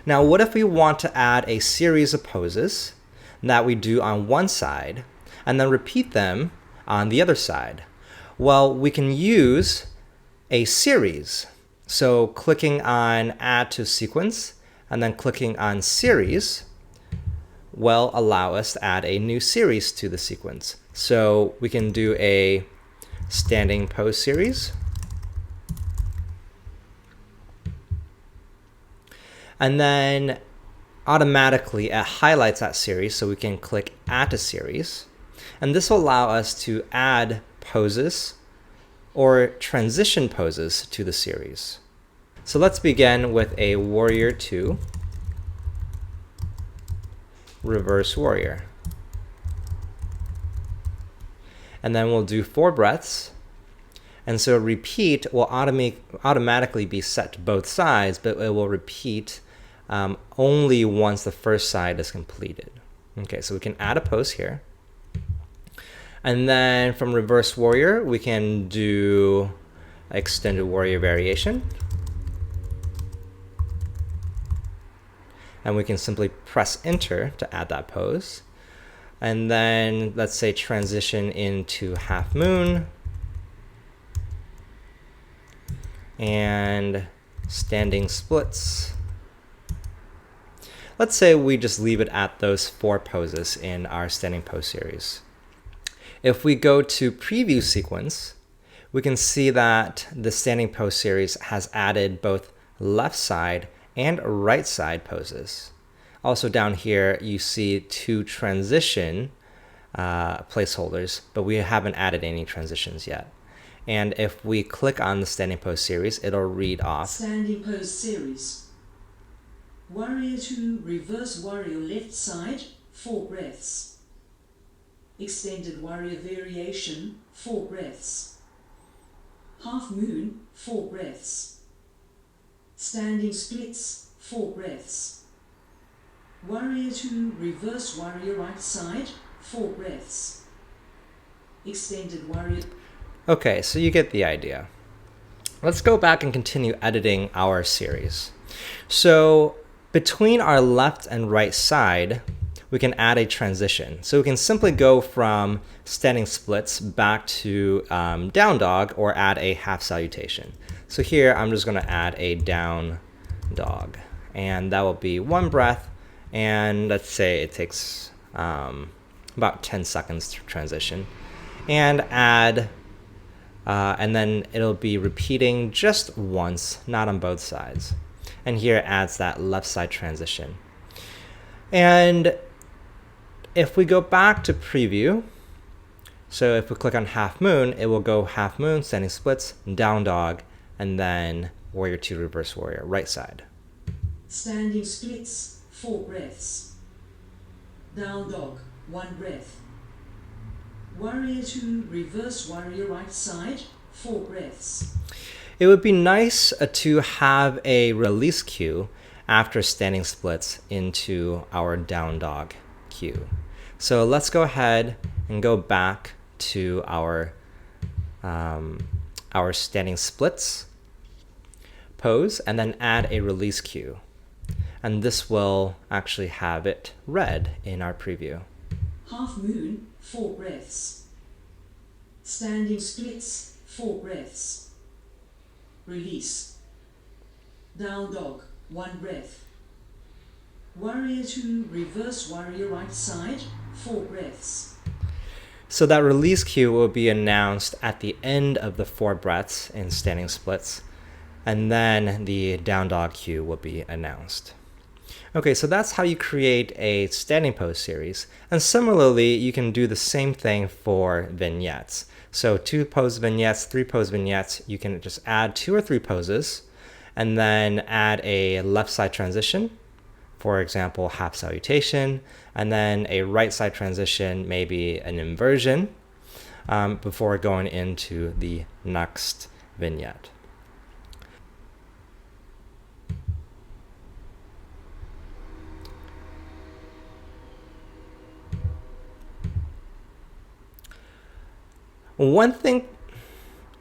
Now, what if we want to add a series of poses that we do on one side and then repeat them on the other side? Well, we can use a series. So clicking on Add to Sequence and then clicking on Series will allow us to add a new series to the sequence. So we can do a standing pose series. And then automatically it highlights that series, so we can click Add to Series. And this will allow us to add poses or transition poses to the series. So let's begin with a Warrior 2 Reverse Warrior. And then we'll do 4 breaths. And so repeat will automatically be set to both sides, but it will repeat only once the first side is completed. Okay, so we can add a pose here. And then from Reverse Warrior, we can do Extended Warrior Variation. And we can simply press Enter to add that pose. And then let's say transition into Half Moon and Standing Splits. Let's say we just leave it at those 4 poses in our standing pose series. If we go to Preview Sequence, we can see that the standing pose series has added both left side and right side poses. Also down here, you see 2 transition placeholders, but we haven't added any transitions yet. And if we click on the standing pose series, it'll read off. Standing pose series. Warrior 2 Reverse Warrior left side, 4 breaths. Extended Warrior Variation, 4 breaths. Half Moon, 4 breaths. Standing Splits, 4 breaths. Warrior 2 Reverse Warrior right side, 4 breaths. Extended Warrior. Okay, so you get the idea. Let's go back and continue editing our series. So between our left and right side, we can add a transition. So we can simply go from standing splits back to down dog or add a half salutation. So here I'm just going to add a down dog, and that will be 1 breath, and let's say it takes about 10 seconds to transition, and add and then it'll be repeating just once, not on both sides. And here it adds that left side transition. And if we go back to preview, so if we click on Half Moon, it will go Half Moon, standing splits, down dog, and then Warrior 2 Reverse Warrior, right side. Standing splits, 4 breaths. Down dog, 1 breath. Warrior 2 Reverse Warrior right side, 4 breaths. It would be nice to have a release cue after standing splits into our down dog cue. So let's go ahead and go back to our standing splits pose and then add a release cue. And this will actually have it read in our preview. Half Moon, 4 breaths. Standing splits, 4 breaths. Release. Down dog, 1 breath. Warrior 2 Reverse Warrior right side, 4 breaths. So that release cue will be announced at the end of the 4 breaths in standing splits, and then the down dog cue will be announced. Okay, so that's how you create a standing pose series. And similarly, you can do the same thing for vignettes. So 2 pose vignettes, 3 pose vignettes, you can just add 2 or 3 poses and then add a left side transition, for example, half salutation, and then a right side transition, maybe an inversion, before going into the next vignette. One thing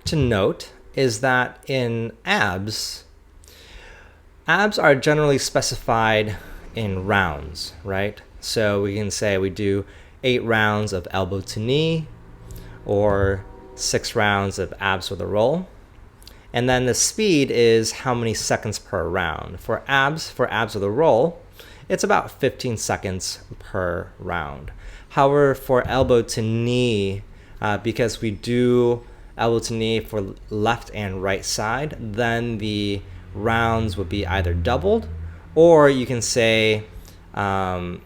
to note is that in abs, Abs are generally specified in rounds, right? So we can say we do 8 rounds of elbow to knee or 6 rounds of abs with a roll. And then the speed is how many seconds per round. For abs with a roll, it's about 15 seconds per round. However, for elbow to knee, because we do elbow to knee for left and right side, then the rounds would be either doubled, or you can say 4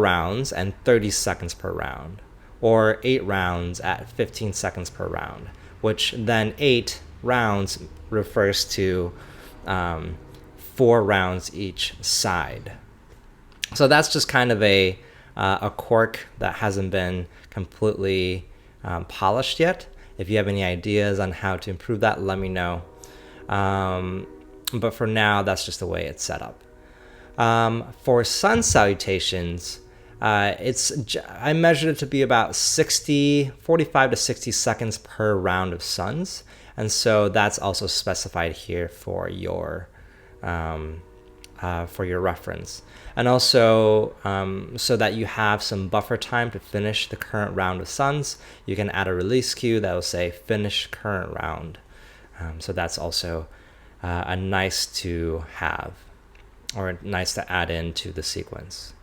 rounds and 30 seconds per round, or 8 rounds at 15 seconds per round, which then 8 rounds refers to 4 rounds each side. So that's just kind of a quirk that hasn't been completely polished yet. If you have any ideas on how to improve that, let me know. But for now, that's just the way it's set up. For sun salutations, I measured it to be about 45 to 60 seconds per round of suns, and so that's also specified here for your reference, and also so that you have some buffer time to finish the current round of suns, you can add a release cue that will say finish current round. So that's also a nice to have, or nice to add into the sequence.